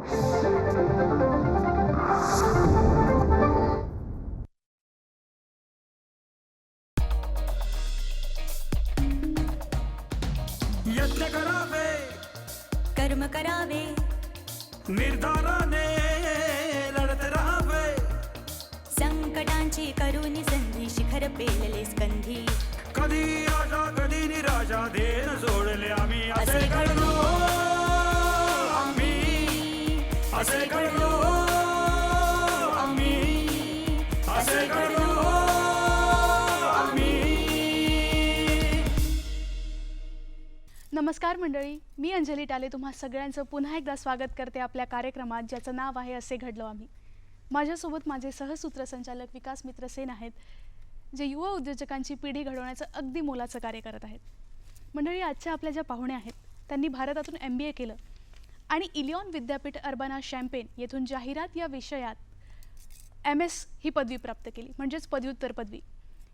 यज्ञ करावे, कर्म करावे, निर्धाराने लढत राहावे, संकटांची करुणी संधी, शिखर पेलले स्कंधी. कधी राजा कधी निराशा, देण सोडले आम्ही असे घडलो, आम्ही असे घडलो, आम्ही असे घडलो, आम्ही. नमस्कार मंडळी, मी अंजली टाले तुम्हा सगळ्यांचं पुन्हा एकदा स्वागत करते आपल्या कार्यक्रमात, ज्याचं नाव आहे असे घडलो आम्ही. माझ्यासोबत माझे सहसूत्रसंचालक विकास मित्र सेन आहेत, जे युवा उद्योजकांची पिढी घडवण्याचं अगदी मोलाचं कार्य करत आहेत. मंडळी, आजच्या आपल्या ज्या पाहुण्या आहेत त्यांनी भारतातून MBA केलं आणि इलियॉन विद्यापीठ अर्बाना शॅम्पेन येथून जाहिरात या विषयात MS ही पदवी प्राप्त केली, म्हणजेच पदव्युत्तर पदवी.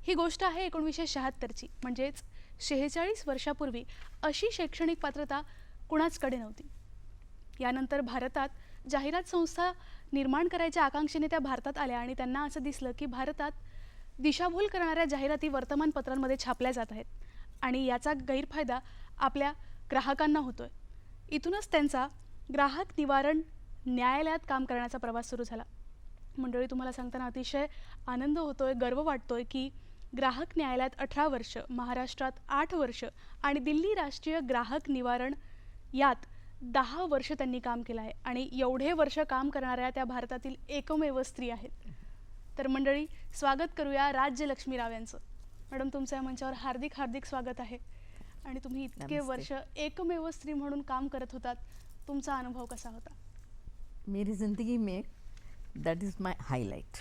ही गोष्ट आहे 1976ची, म्हणजेच 46 वर्षापूर्वी अशी शैक्षणिक पात्रता कुणाचकडे नव्हती. यानंतर भारतात जाहिरात संस्था निर्माण करायच्या आकांक्षेने त्या भारतात आल्या आणि त्यांना असं दिसलं की भारतात दिशाभूल करणाऱ्या जाहिराती वर्तमानपत्रांमध्ये छापल्या जात आहेत आणि याचा गैरफायदा आपल्या ग्राहकांना होतोय. इथूनच त्यांचा ग्राहक निवारण न्यायालयात काम करण्याचा प्रवास सुरू झाला. मंडळी, तुम्हाला सांगताना अतिशय आनंद होतोय, गर्व वाटतोय की ग्राहक न्यायालयात 18 वर्ष, महाराष्ट्रात 8 वर्ष आणि दिल्ली राष्ट्रीय ग्राहक निवारण यात 10 वर्ष त्यांनी काम केलं आहे आणि एवढे वर्ष काम करणाऱ्या त्या भारतातील एकमेव स्त्री आहेत. तर मंडळी, स्वागत करूया राज्यलक्ष्मी राव यांचं. मॅडम, तुमचं या मंचावर हार्दिक हार्दिक स्वागत आहे. आणि तुम्ही इतके वर्ष एकमेव स्त्री म्हणून काम करत होतात, तुमचा अनुभव कसा होता? मेरी ज़िंदगी में that is my highlight.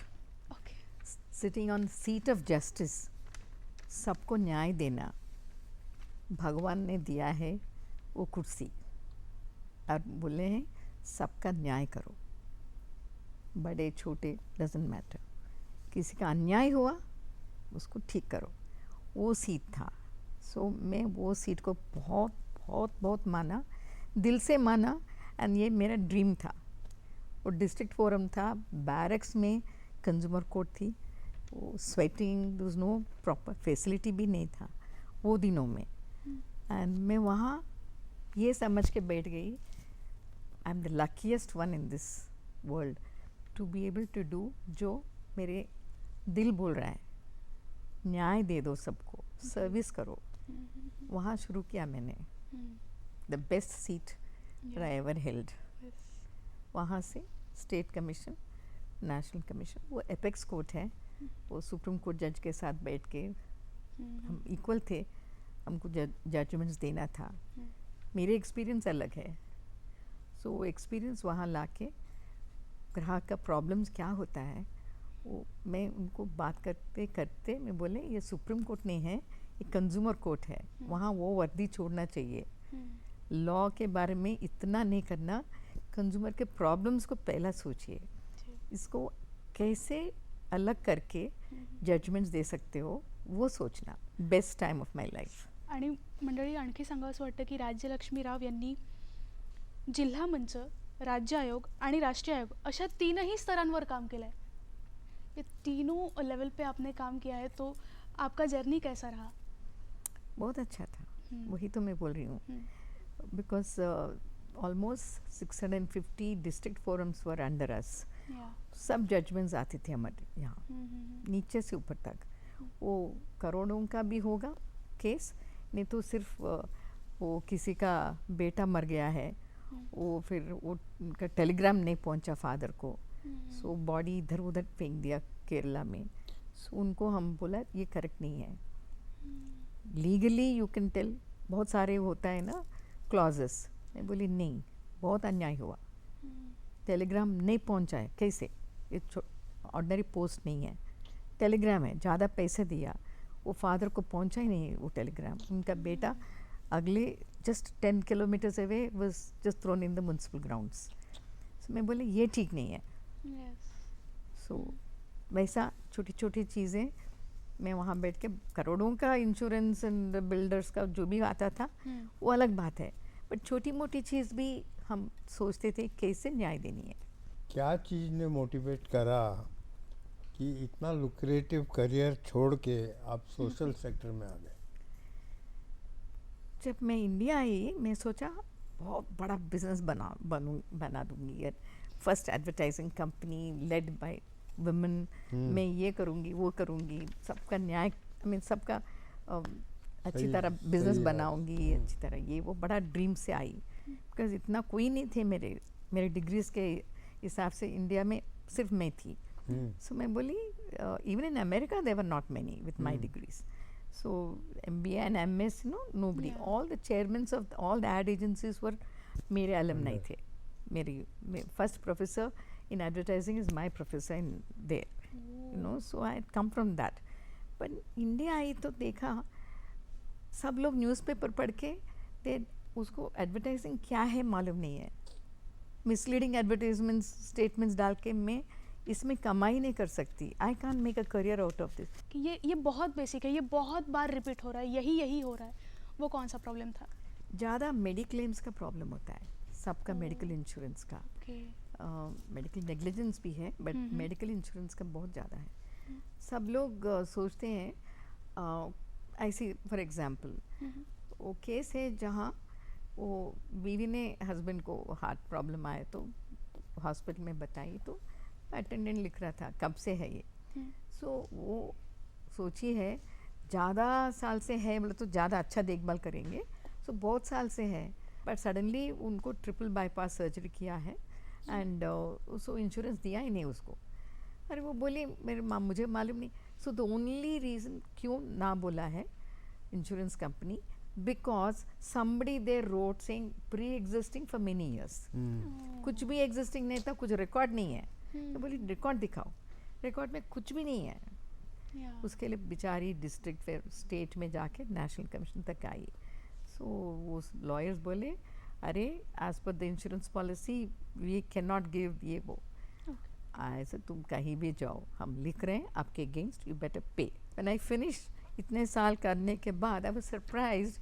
Okay. Sitting on seat of justice, सबको न्याय देना, भगवान ने दिया है वो कुर्सी और बोले हैं सबका न्याय करो, बड़े छोटे डजंट मैटर, किसी का अन्याय हुआ उसको ठीक करो, वो सीट था. सो मैं वो सीट को बहुत बहुत बहुत माना, दिल से माना, एंड ये मेरा ड्रीम था. वो डिस्ट्रिक्ट फोरम था, बैरक्स में कंज्यूमर कोर्ट थी, वो sweating, there was no proper facility भी नहीं था वो दिनों में. एंड मैं वहाँ ये समझ के बैठ गई, I am the luckiest one in this world to be able to do जो मेरे दिल बोल रहा है. न्याय दे दो सबको, सर्विस करो. वहाँ शुरू किया मैंने. The best seat I ever held. वहाँ से स्टेट कमीशन, नेशनल कमीशन, वो एपेक्स कोर्ट है, वो सुप्रीम कोर्ट जज के साथ बैठ के हम इक्वल थे, हमको जजमेंट्स देना था. मेरे एक्सपीरियंस अलग है. सो वो एक्सपीरियंस वहाँ लाके ग्राहक का प्रॉब्लम्स क्या होता है वो मैं उनको बात करते करते मैं बोले ये सुप्रीम कोर्ट नहीं है, ये कंज्यूमर कोर्ट है, वहाँ वो वर्दी छोड़ना चाहिए. लॉ के बारे में इतना नहीं करना, कंज्यूमर के प्रॉब्लम्स को पहला सोचिए, इसको कैसे अलग करके जजमेंट्स दे सकते हो वो सोचना. Best time of my life. आणि मंडळी, आणखी सांगावंसं वाटतं की राज्यलक्ष्मी राव यांनी जिल्हा मंच, राज्य आयोग आणि राष्ट्रीय आयोग अशा 3ही स्तरांवर काम केलं है. ये तीनों लेवल पे आपने काम किया है, तो आपका जर्नी कैसा रहा? बहुत अच्छा था. वही तो मैं बोल रही हूँ, because almost 650 district forums were under us. सब जजमेंट्स आते थे हमारे यहाँ, नीचे से ऊपर तक. वो करोड़ों का भी होगा केस, नहीं तो सिर्फ वो किसी का बेटा मर गया है, वो फिर वो उनका टेलीग्राम नहीं पहुंचा फादर को, सो बॉडी इधर उधर फेंक दिया केरला में. सो उनको हम बोला ये करेक्ट नहीं है. लीगली यू कैन टेल, बहुत सारे होता है ना क्लॉजेस. मैं बोली नहीं, बहुत अन्याय हुआ, टेलीग्राम नहीं पहुंचा है, कैसे, ये ऑर्डिनरी पोस्ट नहीं है, टेलीग्राम है, ज़्यादा पैसे दिया, वो फादर को पहुंचा ही नहीं वो टेलीग्राम. उनका बेटा अगले just 10 kilometres away was just thrown in the municipal grounds. So मैं बोले ये ठीक नहीं है. सो वैसा छोटी छोटी चीज़ें मैं वहाँ बैठ के, करोड़ों का इंश्योरेंस एंड बिल्डर्स का जो भी आता था वो अलग बात है, बट छोटी मोटी चीज़ भी हम सोचते थे कैसे न्याय देनी है। क्या चीज़ ने मोटिवेट करा कि इतना लुक्रेटिव करियर छोड़ के आप सोशल सेक्टर में आ गए? जब मैं इंडिया आई मैं सोचा बहुत बड़ा बिजनेस बना दूंगी यार, first advertising company led by women, मैं ये करूंगी वो करूंगी, सबका न्याय आई मीन सबका अच्छी सही तरह है, बिजनेस सही है। बनाऊंगी अच्छी तरह, ये वो बड़ा ड्रीम से आई। बिकॉज इतना कोई नहीं थे मेरे डिग्रीज के हिसाब से इंडिया में सिर्फ मैं थी। सो मैं बोली even in America there were not many with my degrees, so MBA and MS, nobody. Yeah. All the chairmen of all the ad agencies were मेरे alumni थे। मेरी first professor in advertising is my professor in there, so I had come from that. But India आई तो देखा सब लोग newspaper पढ़ के उसको एडवर्टाइजिंग क्या है मालूम नहीं है, मिसलीडिंग एडवर्टाइजमेंट्स स्टेटमेंट्स डाल के मैं इसमें कमाई नहीं कर सकती, I can't make a career out of this. कि ये बहुत बेसिक है, ये बहुत बार रिपीट हो रहा है, यही हो रहा है। वो कौन सा प्रॉब्लम था? ज़्यादा मेडिक्लेम्स का प्रॉब्लम होता है सबका, मेडिकल इंश्योरेंस का, मेडिकल नेग्लिजेंस भी है बट मेडिकल इंश्योरेंस का बहुत ज़्यादा है। सब लोग सोचते हैं ऐसे फॉर एग्जांपल वो केस है जहाँ वो बीवी ने हस्बैंड को हार्ट प्रॉब्लम आया तो हॉस्पिटल में बताई, तो अटेंडेंट लिख रहा था कब से है ये, सो वो सोची है ज़्यादा साल से है, मतलब तो ज़्यादा अच्छा देखभाल करेंगे, सो बहुत साल से है, बट सडनली उनको ट्रिपल बाईपास सर्जरी किया है एंड सो इंश्योरेंस दिया ही नहीं उसको। अरे वो बोली मेरे मुझे मालूम नहीं। सो द ओनली रीज़न क्यों ना बोला है insurance company, because somebody they wrote saying pre-existing for many years, कुछ भी एग्जिस्टिंग नहीं था, कुछ रिकॉर्ड नहीं है। तो बोली रिकॉर्ड दिखाओ, रिकॉर्ड में कुछ भी नहीं है। उसके लिए बेचारी डिस्ट्रिक्ट स्टेट में जाके नेशनल कमीशन तक आई। सो वो लॉयर्स बोले अरे as per the insurance policy we can not give ये वो। ऐसे तुम कहीं भी जाओ, हम लिख रहे हैं आपके अगेंस्ट, यू बेटर पे। व्हेन आई फिनिश इतने साल करने के बाद I was surprised,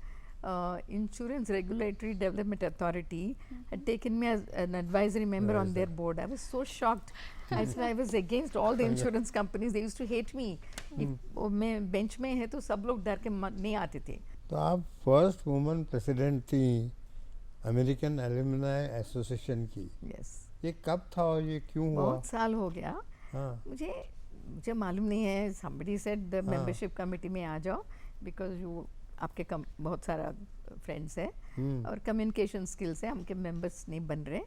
Insurance Regulatory Development Authority had taken me as an advisory member on their board. I was so shocked. I was against all the insurance companies. They used to hate me. वो मैं bench में है तो सब लोग डर के नहीं आते थे। तो आप फर्स्ट वुमन प्रेसिडेंट थी अमेरिकन एलुमनाई एसोसिएशन की। Yes. ये कब था और ये क्यों हुआ? बहुत साल हो गया। हाँ। मुझे मालूम नहीं है। Somebody said the membership committee में आ जाओ because you आपके बहुत सारा फ्रेंड्स है और कम्युनिकेशन स्किल्स है, हमके मेंबर्स नहीं बन रहे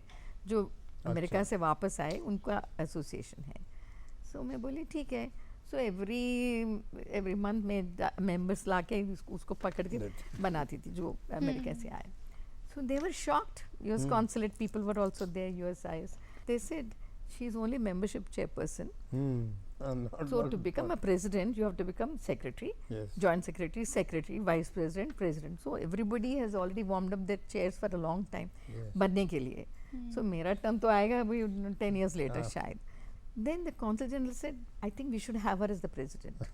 जो अमेरिका से वापस आए, उनका एसोसिएशन है। सो मैं बोली ठीक है। सो एवरी मंथ में मेंबर्स ला के उसको पकड़ के बनाती थी जो अमेरिका से आए। So they were shocked, US consulate people were also there, USIS, they said she is only membership chairperson. So to become a president, you have to become secretary, joint secretary, secretary, vice president, president. So everybody has already warmed up their chairs for a long time बनने के लिए. So मेरा term तो आएगा अभी 10 years later शायद. Then the consul general said, I think we should have her as the president.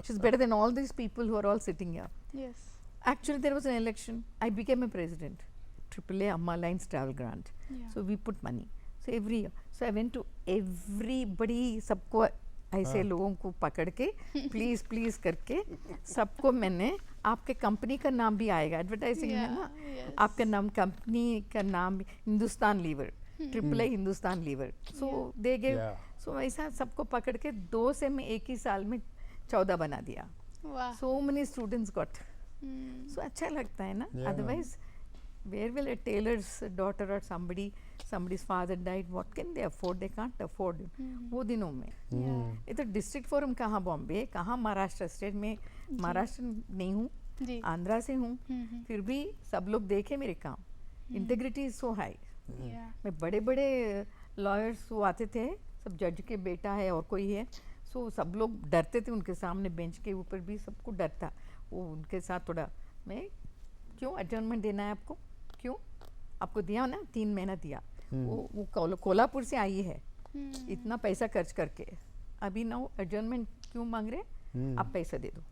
She's better than all these people who are all sitting here. Yes. Actually, there was an election. I became a president. AAA Amma Lines Travel Grant. Yeah. So we put money. So every year. So I went to everybody, सबको ऐसे लोगों को पकड़ के please please करके सबको मैंने, आपके कंपनी का नाम भी आएगा एडवर्टाइजिंग में ना, आपका नाम कंपनी का नाम Hindustan lever, AAA Hindustan lever, so they give. So ऐसा सबको पकड़ के 2 से मैं एक ही साल में 14 बना दिया। So many students got. So अच्छा लगता है ना, otherwise where will a tailor's daughter or somebody's father died, what can they afford? They can't afford it. वो दिनों में ये तो डिस्ट्रिक्ट फोरम कहाँ बॉम्बे, कहाँ महाराष्ट्र स्टेट में, महाराष्ट्र नहीं हूँ, आंध्रा से हूँ, फिर भी सब लोग देखे मेरे काम, इंटेग्रिटी इज सो हाई। मैं बड़े बड़े लॉयर्स वो आते थे, सब जज के बेटा है और कोई है, सो सब लोग डरते थे उनके सामने, बेंच के ऊपर भी सबको डर था। वो उनके साथ थोड़ा मैं, क्यों एडजर्नमेंट देना है आपको, क्यों आपको दिया ना, 3 महीना दिया, वो कोल्हापुर से आई है इतना पैसा खर्च करके, अभी ना एडजर्नमेंट क्यों मांग रहे, आप पैसा दे दो,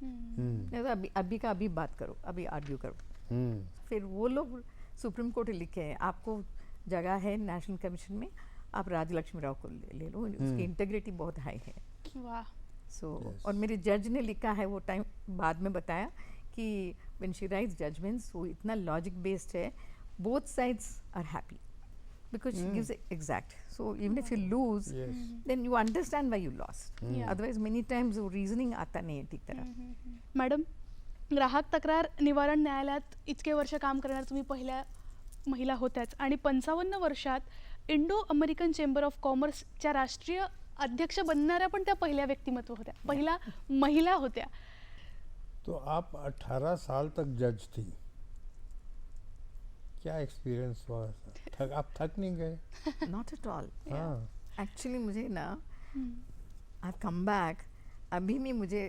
नहीं तो अभी का अभी बात करो, अभी आर्ग्यू करो। फिर वो लोग सुप्रीम कोर्ट लिखे है आपको जगह है नेशनल कमीशन में, आप राजलक्ष्मी राव को ले लो, उसकी इंटेग्रिटी बहुत हाई है. वाह. सो Yes. और मेरे जज ने लिखा है वो टाइम बाद में बताया कि व्हेन शी राइट्स जजमेंट्स वो इतना लॉजिक बेस्ड है, both sides are happy because she gives exact. So even if you lose Yes. Then you understand why you lost. Yeah. Otherwise many times वो reasoning आता नहीं है ठीक तरह. Madam, ग्राहक तक्रार निवारण न्यायालयात इतके वर्ष काम करणार तुम्ही पहिल्या महिला होत्याच आणि 55 वर्षात इंडो अमेरिकन चेंबर ऑफ कॉमर्सच्या राष्ट्रीय अध्यक्ष बनणाऱ्या पण त्या पहिल्या व्यक्तिमत्व होत्या, पहिला महिला होत्या. तो आप 18 साल तक जज थी, क्या एक्सपीरियंस हुआ? आप थक नहीं गए? Not at all. हाँ. एक्चुअली मुझे ना आई कम बैक, अभी भी मुझे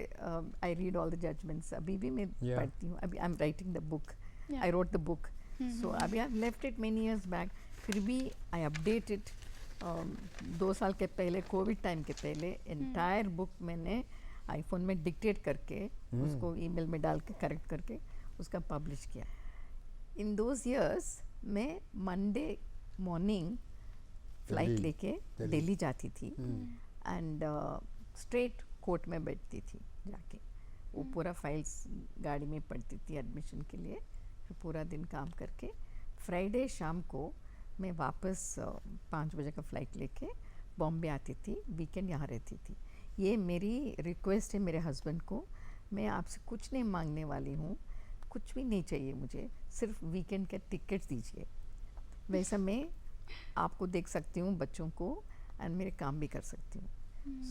I read all the judgments, अभी भी मैं Yeah. पढ़ती हूँ. अभी I am writing the book, Yeah. I wrote the book. So अभी I left it many years back, फिर भी आई अपडेट इट. 2 साल के पहले कोविड टाइम के पहले एंटायर बुक मैंने आईफोन में डिक्टेट करके उसको ईमेल में डाल के करेक्ट करके उसका पब्लिश किया. इन दोज इयर्स मैं मंडे मॉर्निंग फ्लाइट दिल्ली. लेके दिल्ली जाती थी एंड स्ट्रेट कोर्ट में बैठती थी जाके. वो पूरा फाइल्स गाड़ी में पड़ती थी एडमिशन के लिए, फिर पूरा दिन काम करके फ्राइडे शाम को मैं वापस 5 बजे का फ़्लाइट लेके बॉम्बे आती थी. वीकेंड यहाँ रहती थी. ये मेरी रिक्वेस्ट है मेरे हस्बैंड को, मैं आपसे कुछ नहीं मांगने वाली हूँ, कुछ भी नहीं चाहिए मुझे, सिर्फ वीकेंड के टिकट दीजिए. वैसा मैं आपको देख सकती हूँ, बच्चों को, एंड मेरे काम भी कर सकती हूँ.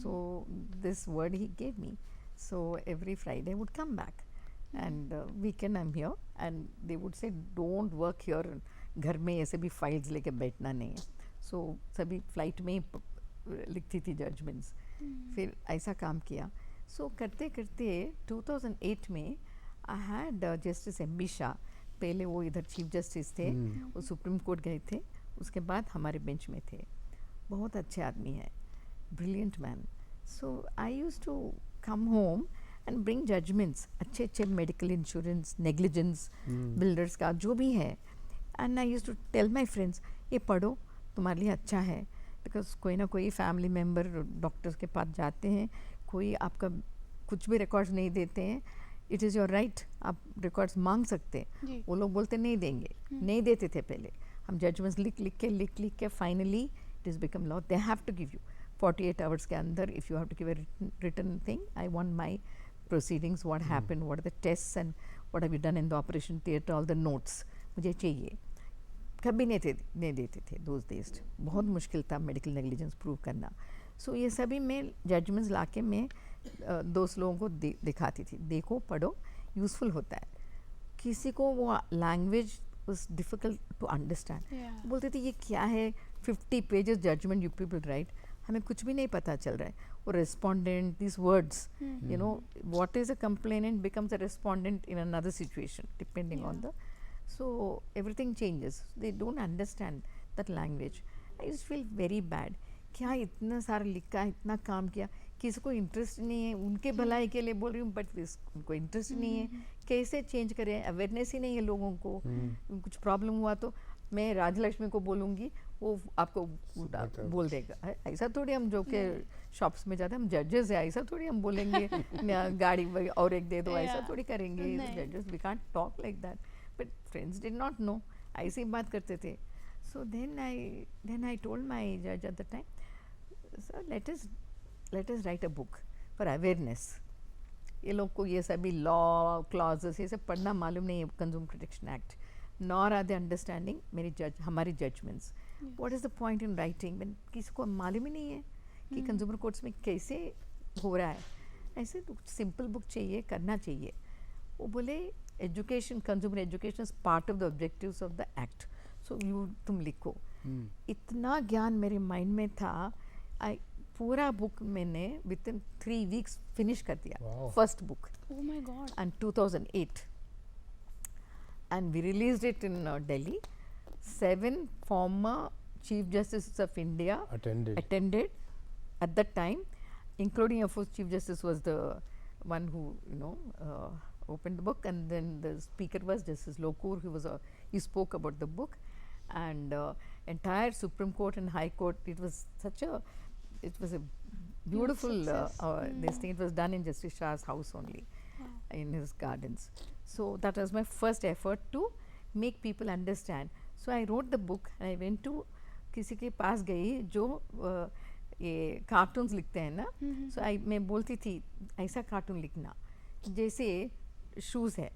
So this word he gave me. So every Friday would come back and weekend I'm here and they would say don't work here. घर में ऐसे भी फाइल्स लेके बैठना नहीं है. सो सभी फ्लाइट में ही लिखती थी जजमेंट्स. फिर ऐसा काम किया. सो करते करते 2008 में I had justice M B Shah, पहले वो इधर चीफ जस्टिस थे, वो सुप्रीम कोर्ट गए थे, उसके बाद हमारे बेंच में थे. बहुत अच्छे आदमी है, brilliant man. So I use to come home and bring judgments, अच्छे अच्छे मेडिकल इंश्योरेंस, नेग्लिजेंस, बिल्डर्स का जो भी है. And I use to tell my friends ये पढ़ो, तुम्हारे लिए अच्छा है. बिकॉज कोई ना कोई फैमिली मेम्बर डॉक्टर्स के पास जाते हैं, कोई आपका कुछ भी रिकॉर्ड्स नहीं देते हैं. इट इज़ योर राइट, आप रिकॉर्ड्स मांग सकते हैं. जी. वो लोग बोलते नहीं देंगे, नहीं देते थे पहले. हम जजमेंट्स लिख के finally it is become law. They have to give you 48 hours के अंदर. If you have to give a written thing, I want my proceedings, what happened, what are the tests and what have you done in the operation theatre, all the notes मुझे चाहिए. कभी नहीं देते थे those days. बहुत मुश्किल था medical negligence prove करना. सो ये सभी मैं जजमेंट्स लाके मैं दोस्त लोगों को दिखाती थी, देखो पढ़ो, यूज़फुल होता है. किसी को वो language was difficult to understand. Yeah. बोलते थे ये क्या है, 50 pages judgement you people write, हमें कुछ भी नहीं पता चल रहा है. और respondent, this words, you know what is a complainant becomes a respondent in another situation depending on the. So everything changes. They don't understand that language. I just feel very bad. क्या इतना सारा लिखा, इतना काम किया, किसी को interest नहीं है. उनके भलाई के लिए बोल रही हूँ, बट उनको इंटरेस्ट नहीं है. कैसे चेंज करें? अवेयरनेस ही नहीं है लोगों को. कुछ प्रॉब्लम हुआ तो मैं राजलक्ष्मी को बोलूँगी, वो आपको बोल देगा. ऐसा थोड़ी हम जो के शॉप्स में जाते हैं, हम जजेस है, ऐसा थोड़ी हम बोलेंगे गाड़ी और एक दे दो, ऐसा थोड़ी करेंगे जजेस. We can't talk like that. But friends did not know, ऐसे ही बात करते थे. So then I told my जज at the time, sir let us write a book for awareness. ये लोग को ये सभी लॉ क्लॉजेस ये सब पढ़ना मालूम नहीं है, consumer protection act, nor are they understanding हमारी जजमेंट्स. What is the point in writing when किसी को मालूम ही नहीं है कि कंज्यूमर कोर्ट्स में कैसे हो रहा है. ऐसे सिंपल बुक चाहिए, करना चाहिए. वो बोले education, consumer education is part of the objectives of the act. So तुम लिखो. इतना ज्ञान मेरे माइंड में था. पूरा बुक मैंने विद इन 3 weeks फिनिश कर दिया. Wow. First book. Oh my God. And 2008. And we released it in Delhi. 7 former Chief Justices of India attended at that time, including of course Chief Justice was the one who opened the book, and then the speaker was Justice Lokur, who was he spoke about the book, and entire Supreme Court and High Court. It was a beautiful this thing. It was done in Justice Shah's house only, in his gardens. So that was my first effort to make people understand. So I wrote the book and I went to किसी के पास गई जो ये cartoons लिखते हैं ना. सो मैं बोलती थी ऐसा कार्टून लिखना जैसे शूज़ है,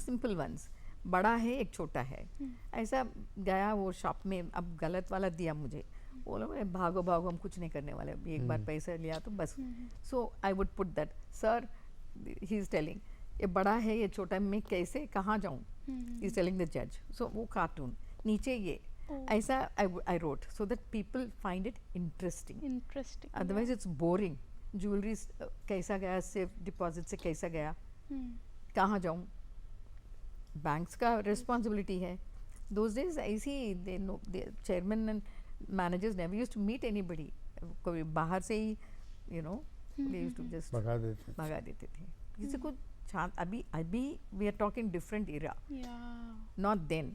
सिंपल वंस, बड़ा है एक छोटा है. ऐसा गया वो शॉप में, अब गलत वाला दिया मुझे, बोलो भागो भागो हम कुछ नहीं करने वाले, एक बार पैसा लिया तो बस. So I would put that, sir he is telling ये बड़ा है ये छोटा है, मैं कैसे कहाँ जाऊँ, इज टेलिंग द जज. सो वो कार्टून नीचे ये ऐसा I wrote so that people find it interesting. Otherwise it's boring. Jewellery कैसा गया, सेफ डिपॉजिट से कैसा गया, कहाँ जाऊँ, बैंक्स का रिस्पॉन्सिबिलिटी है. दोज डेज ऐसी chairman and managers never used to meet anybody. कोई बाहर से ही दे यूज्ड टू जस्ट भगा देते थे किसी को. अभी we are talking different era, not then.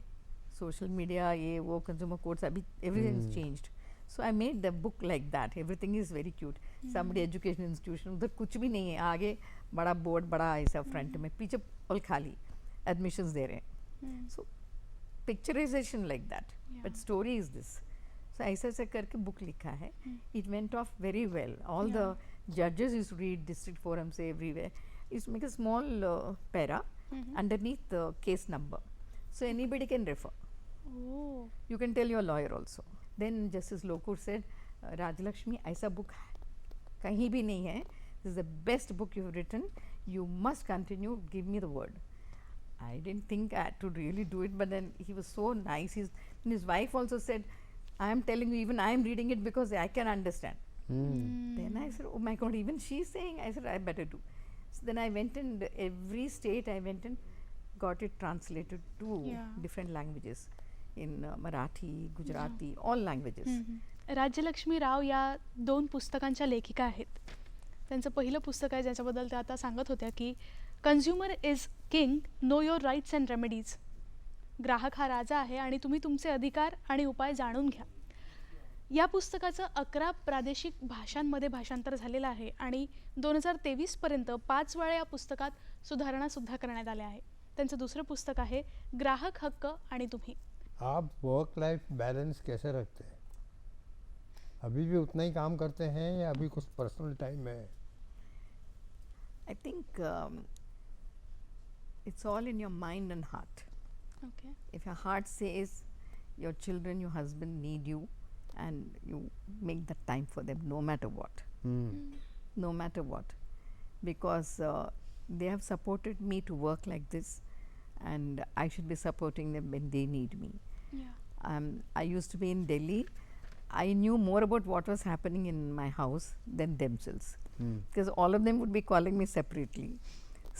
Social media ये वो कंज्यूमर कोर्ट्स, अभी everything is changed. So I made the book like that. Everything is very cute. Somebody education institution, उधर कुछ भी नहीं है, आगे बड़ा बोर्ड, बड़ा ऐसा फ्रंट में, पीछे ऑल खाली एडमिशन्स दे रहे हैं. So picturization like that, but story is this. So ऐसा ऐसा करके बुक लिखा है. It went off very well. All the जजेस used to read, district forum से everywhere. It's make a small para underneath the case number, so anybody can refer. You can tell your lawyer also. Then Justice Lokur said, Rajalakshmi, ऐसा book कहीं भी नहीं है. This is the best book you've written. You must continue. Give me the word. I didn't think I had to really do it, but then he was so nice. And his wife also said, I am telling you, even I am reading it because I can understand. Then I said, oh my God, even she's saying, I said, I better do. So then I went and every state I went and got it translated to different languages. In Marathi, Gujarati, all languages. Rajyalakshmi Rao या 2 पुस्तकांच्या लेखिका आहेत. त्यांचं पहिलं पुस्तक आहे ज्याच्याबद्दल त्या आता सांगत होत्या की consumer is king, know your rights and remedies. ग्राहक हा राजा आहे आणि तुम्ही तुमचे अधिकार आणि उपाय जाणून घ्या. या पुस्तकाचं 11 प्रादेशिक भाषांमध्ये भाषांतर झालेलं आहे आणि 2023 पर्यंत 5 वेळा या पुस्तकात सुधारणा करण्यात आल्या आहे. त्यांचं दुसरं पुस्तक आहे ग्राहक हक्क आणि तुम्ही. आप वर्क लाइफ बैलेंस कैसे रखते हैं? अभी भी उतना ही काम करते हैं या अभी कुछ पर्सनल टाइम है? I think it's all in your mind and heart. Okay. If your heart says your children, your husband need you, and you make the time for them no matter what. No matter what. Because they have supported me to work like this, and I should be supporting them when they need me. I used to be in Delhi. I knew more about what was happening in my house than themselves. Because all of them would be calling me separately.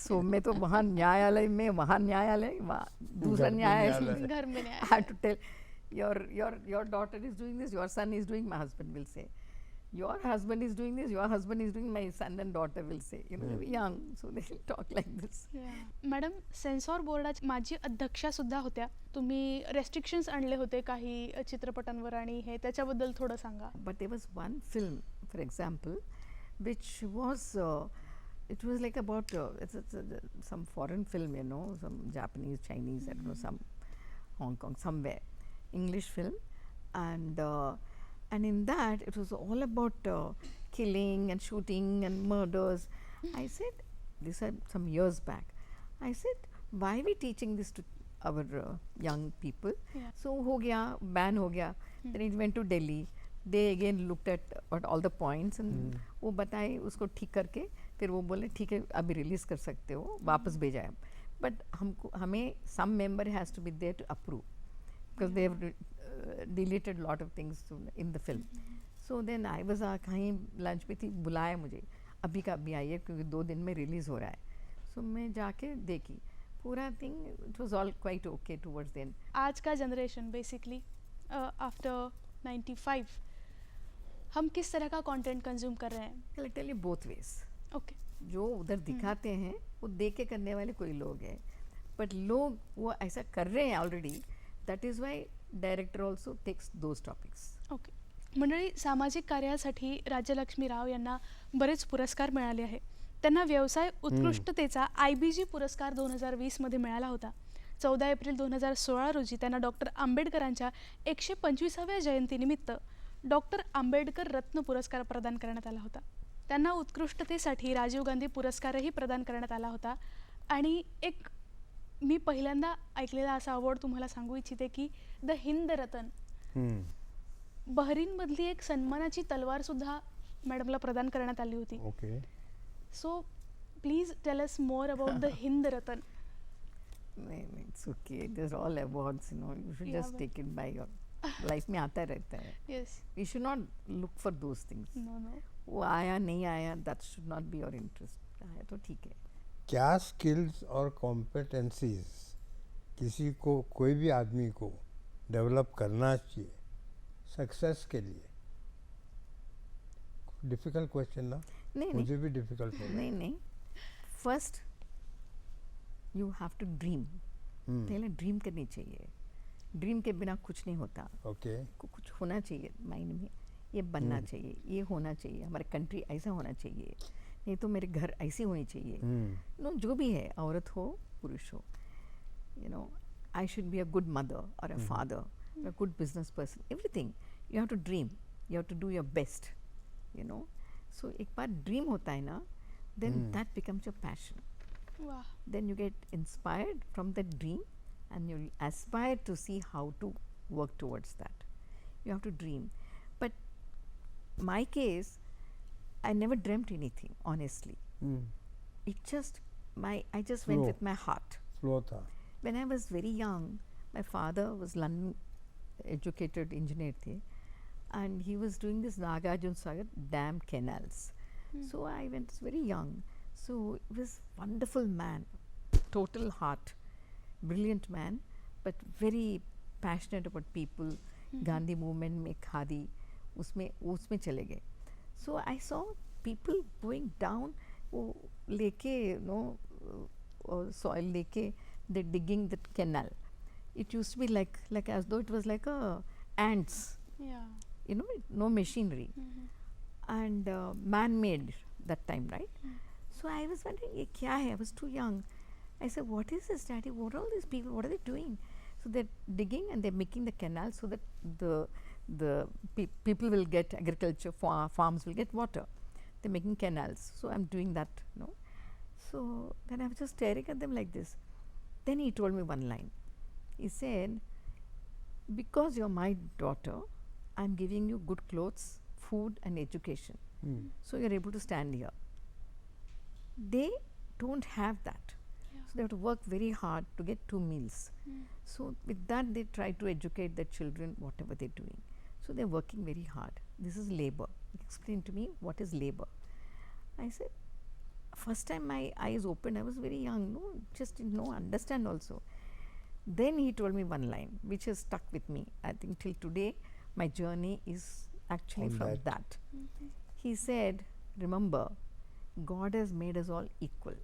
So मैं तो वहाँ न्यायालय में, वहाँ न्यायालय, वहाँ दूसरा न्यायालय. घर में न्यायालय. I had to tell your daughter is doing this, your son is doing, my husband will say. Your husband is doing this, your husband is doing, my son and daughter will say. They're young, so they will talk like this. Madam, censor बोर्डाची माजी अध्यक्षा सुद्धा होत्या. तुम्ही restrictions आणले होते काही चित्रपटांवर आणि हे त्याच्याबद्दल थोडं सांगा. But there was one film, for example, which was it was like about some foreign film, some Japanese, Chinese, I don't know, some Hong Kong, somewhere, English film, and in that it was all about killing and shooting and murders. I said, this are some years back. I said, why are we teaching this to our young people? So ho gaya, ban ho gaya. Then it went to Delhi. They again looked at all the points and वो बताए, उसको ठीक करके फिर वो बोले ठीक है अभी रिलीज कर सकते हो, वापस भेजा है. बट हमें some member has to be there to approve because they have deleted lot of things in the film. So then I was कहीं लंच पे थी, बुलाया मुझे, अभी का अभी आइए क्योंकि 2 दिन में रिलीज हो रहा है. So मैं जाके देखी पूरा thing. It was all quite okay towards then. आज का जनरेशन बेसिकली आफ्टर 95 हम किस तरह का कंटेंट कंज्यूम कर रहे हैं? I tell you both ways. Okay. जो उधर दिखाते हैं वो देख के करने वाले कोई लोग हैं, बट लोग वो ऐसा कर रहे हैं already That is why director also takes those topics. Okay. मंडळी, सामाजिक कार्यासाठी राज्यलक्ष्मी राव यांना बरेच पुरस्कार मिळाले आहे. त्यांना व्यवसाय उत्कृष्टतेचा IBG पुरस्कार 2020मध्ये मिळाला होता. 14 एप्रिल 2016 रोजी त्यांना डॉक्टर आंबेडकरांच्या 125व्या जयंतीनिमित्त डॉक्टर आंबेडकर रत्न पुरस्कार प्रदान करण्यात आला होता. त्यांना उत्कृष्टतेसाठी राजीव गांधी पुरस्कारही प्रदान करण्यात आला होता. आणि एक मी पहिल्यांदा ऐकलेला असा अवॉर्ड तुम्हाला सांगू इच्छिते की द हिंद रतन. बहरीनमधली एक सन्मानाची तलवारसुद्धा मॅडमला प्रदान करण्यात आली होती. Okay. So please tell us more about the Hind Ratan. It's okay. These are all awards, you know. You should Yeah, just but- take it by your life में आता रहता है. Yes. We should not look for those things. No no. वो आया नहीं आया, that should not be your interest. आया तो ठीक है. क्या स्किल्स और कॉम्पिटेंसीज किसी को, कोई भी आदमी को डेवलप करना चाहिए सक्सेस के लिए? डिफिकल्ट क्वेश्चन ना, नहीं मुझे भी डिफिकल्ट हो नहीं नहीं. First, you have to dream. पहले ड्रीम करनी चाहिए. ड्रीम के बिना कुछ नहीं होता. ओके. कुछ होना चाहिए माइंड में. ये बनना चाहिए, ये होना चाहिए, हमारे कंट्री ऐसा होना चाहिए, नहीं तो मेरे घर ऐसी होनी चाहिए. नो, जो भी है, औरत हो पुरुष हो, you know, I should be a good mother और a father, a good business person, everything. You have to dream, you have to do your best, you know. So एक बार ड्रीम होता है ना, then that becomes your passion. वाह. Then you get inspired from that dream and you aspire to see how to work towards that. You have to dream. But my case, I never dreamt anything, honestly. It just, I just went Flow. with my heart. Flow था. When I was very young, my father was London educated engineer the, and he was doing this Nagarjun Sagar dam canals. So I went very young. So it was wonderful man, total heart, brilliant man, but very passionate about people. Gandhi movement में खादी उसमें चले गए. So I saw people going down, वो लेके soil लेके they're digging that canal. It used to be like as though it was like a ants, या. you know, no machinery, and man-made that time, right? So I was wondering, ये क्या है? I was too young. I said, what is this, Daddy? What are all these people? What are they doing? So they're digging and they're making the canal so that the people will get agriculture, farms will get water. They're making canals. So I'm doing that, you know. So then I was just staring at them like this. Then he told me one line. He said, because you're my daughter, I'm giving you good clothes, food and education. So you're able to stand here. They don't have that. Yeah. So they have to work very hard to get 2 meals. So with that they try to educate their children, whatever they're doing. So they're working very hard. This is labor. Explain to me, what is labor? I said, first time my eyes opened, I was very young, no, just didn't know, understand also. Then he told me one line which has stuck with me. I think till today my journey is actually On from that. that. He said, remember, God has made us all equal.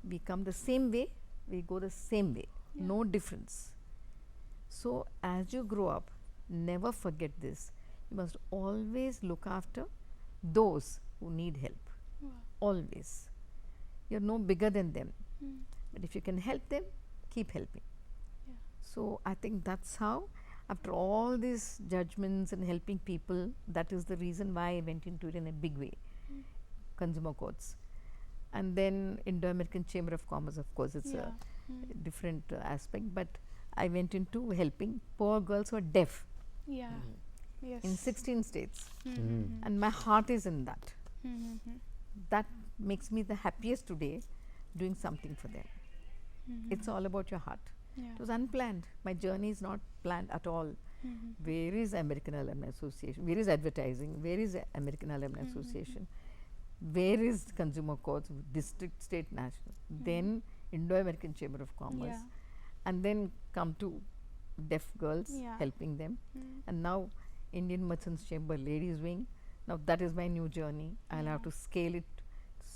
We come the same way, we go the same way, no difference. So as you grow up, never forget this. You must always look after those who need help. Wow. Always. You're no bigger than them. But if you can help them, keep helping. Yeah. So I think that's how, after all these judgments and helping people, that is the reason why I went into it in a big way. Consumer courts. And then Indo-American Chamber of Commerce, of course, it's Yeah. a different aspect, but I went into helping poor girls who are deaf या. Yes. in 16 states. And my heart is in that. That makes me the happiest today, doing something for them. It's all about your heart. Yeah. It was unplanned. My journey is not planned at all. Where is American Alumni Association? Where is advertising? Where is American Alumni Association? Where is Consumer Courts, district, state, national? Then Indo-American Chamber of Commerce. Yeah. And then come to deaf girls, Yeah. helping them. And now Indian Merchants Chamber Ladies Wing. Now that is my new journey. I'll have to scale it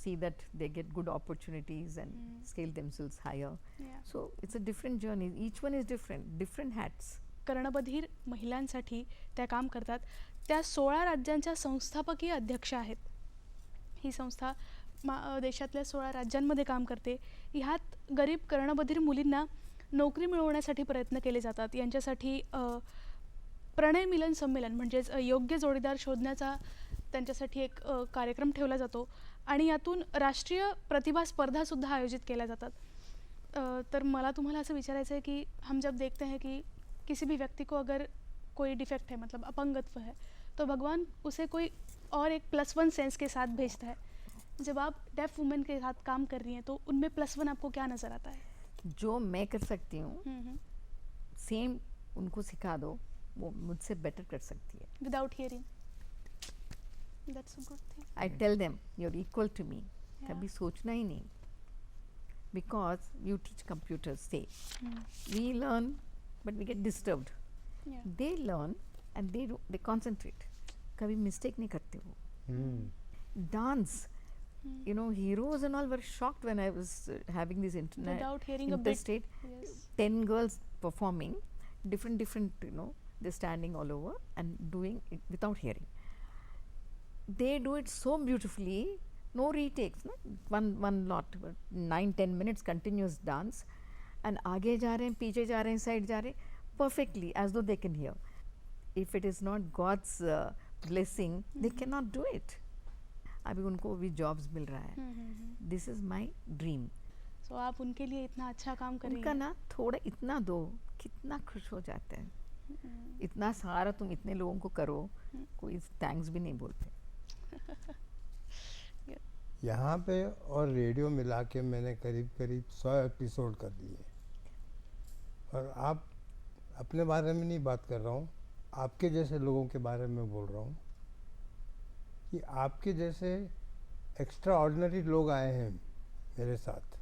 see that they get good opportunities and scale themselves higher. Yeah. So it's a different journey. Each one is different hats. कर्णबधीर महिलांसाठी त्या काम करतात. त्या 16 राज्यांच्या संस्थापकीय अध्यक्ष आहेत. ही संस्था देशातल्या 16 राज्यांमध्ये काम करते. ह्यात गरीब कर्णबधीर मुलींना नोकरी मिळवण्यासाठी प्रयत्न केले जातात. यांच्यासाठी प्रणय मिलन संमेलन म्हणजेच योग्य जोडीदार शोधण्याचा त्यांच्यासाठी एक कार्यक्रम ठेवला जातो आणि यातून राष्ट्रीय प्रतिभा स्पर्धासुद्धा आयोजित केल्या जातात. तर मला तुम्हाला असं विचारायचं है कि हम जब देखते हैं कि किसी भी व्यक्ति को अगर कोई डिफेक्ट है, मतलब अपंगत्व है, तो भगवान उसे कोई और एक +1 सेंस के साथ भेजता है. जब आप डेफ वुमेन के साथ काम कर रही हैं तो उनमें +1 आपको क्या नज़र आता है? जो मैं कर सकती हूँ सेम उनको सिखा दो, वो मुझसे बेटर कर सकती है. Without hearing. That's a good thing. I tell them you are equal to me. Yeah. कभी सोचना ही नहीं. बिकॉज यू टीच कंप्यूटर्स से we learn but we get disturbed. Yeah. They learn and they concentrate. कभी mistake नहीं करते वो. Dance, you know, heroes and all were shocked when I was having this Without hearing a bit. interstate. Yes. 10 girls performing different, you know, they're standing all over and doing it without hearing. They do it so beautifully, no retakes, no? one lot, 9-10 minutes continuous dance, and आगे जा रहे हैं, पीछे जा रहे हैं, side जा रहे हैं, perfectly as though they can hear. If it is not God's blessing, they cannot do it. अभी उनको भी जॉब्स मिल रहा है. This is my dream. So आप उनके लिए इतना अच्छा काम कर रही उनका हैं. ना थोड़ा इतना दो, कितना खुश हो जाते हैं. इतना सारा तुम इतने लोगों को करो, कोई थैंक्स भी नहीं बोलते. यहाँ पे और रेडियो मिला के मैंने करीब 100 एपिसोड कर दिए. और आप अपने बारे में नहीं बात कर रहा हूँ, आपके जैसे लोगों के बारे में बोल रहा हूँ कि आपके जैसे एक्स्ट्रा ऑर्डिनरी लोग आए हैं मेरे साथ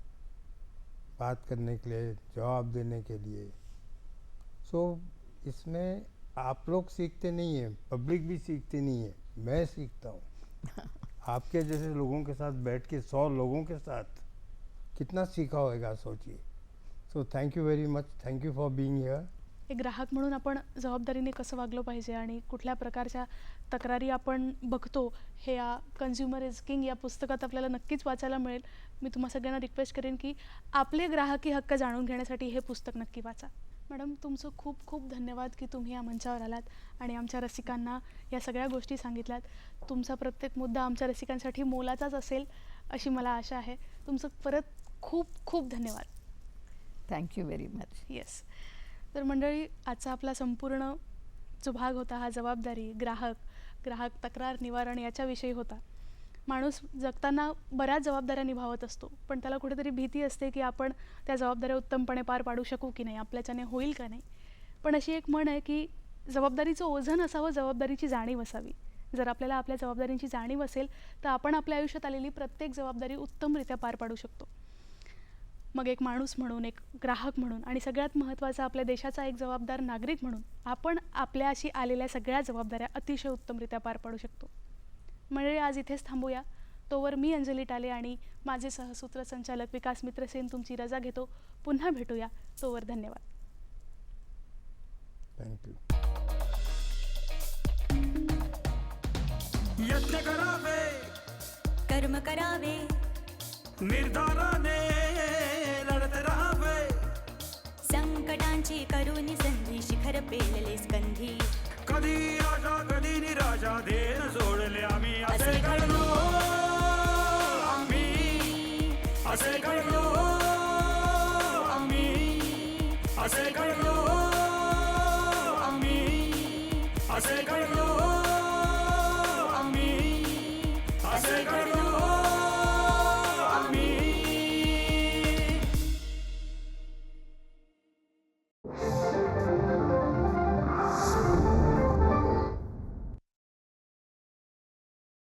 बात करने के लिए, जवाब देने के लिए. सो इसमें आप लोग सीखते नहीं हैं, पब्लिक भी सीखती नहीं है, मैं सीखता हूँ. आपके जैसे लोगों के साथ बैठ के 100 लोगों के साथ कितना सीखा होगा सोचिए. So thank you very much. Thank you for being here. एक ग्राहक म्हणून आपण जबाबदारीने कसं वागलं पाहिजे आणि कुठल्या प्रकारच्या तक्रारी आपण बघतो हे या कन्झ्युमर इज किंग या पुस्तकात आपल्याला नक्कीच वाचायला मिळेल. मी तुम्हा सगळ्यांना रिक्वेस्ट करेन की आपले ग्राहकी हक्क जाणून घेण्यासाठी हे पुस्तक नक्की वाचा. मॅडम, तुमचं खूप खूप धन्यवाद की तुम्ही या मंचावर आलात आणि आमच्या रसिकांना या सगळ्या गोष्टी सांगितल्यात. तुमचा प्रत्येक मुद्दा आमच्या रसिकांसाठी मोलाचाच असेल अशी मला आशा आहे. तुमचं परत खूप खूप धन्यवाद. Thank you very much. Yes. तर मंडळी, आजचा आपला संपूर्ण जो भाग होता हा जबाबदारी, ग्राहक तक्रार निवारण याच्याविषयी होता. माणूस जगताना बऱ्याच जबाबदाऱ्या निभावत असतो, पण त्याला कुठेतरी भीती असते की आपण त्या जबाबदाऱ्या उत्तमपणे पार पाडू शकू की नाही, आपल्याच्याने होईल का नाही. पण अशी एक म्हण आहे की जबाबदारीचं ओझं नसावं, जबाबदारीची जाणीव असावी. जर आपल्याला आपल्या जबाबदारीची जाणीव असेल तर आपण आपल्या आयुष्यात आलेली प्रत्येक जबाबदारी उत्तमरित्या पार पाडू शकतो. मग एक माणूस म्हणून, एक ग्राहक म्हणून आणि सगळ्यात महत्त्वाचा आपल्या देशाचा एक जबाबदार नागरिक म्हणून आपण आपल्याशी आलेल्या सगळ्या जबाबदाऱ्या अतिशय उत्तमरित्या पार पाडू शकतो. म्हणजे आज इथेच थांबूया. तोवर मी अंजली टाले आणि माझे सहसूत्रसंचालक विकास मित्र सेन तुमची रजा घेतो. पुन्हा भेटूया. तोवर धन्यवाद. Thank you. यत्न करावे, कर्म करावे, निर्धाराने लढत राहावे. संकटांची करुणी संधी शिखर पेलले स्कंधी. कधी राजा कधी निराशा देण सोडले आम्ही, असे असे घडलो घडलो आम्ही, असे घडलो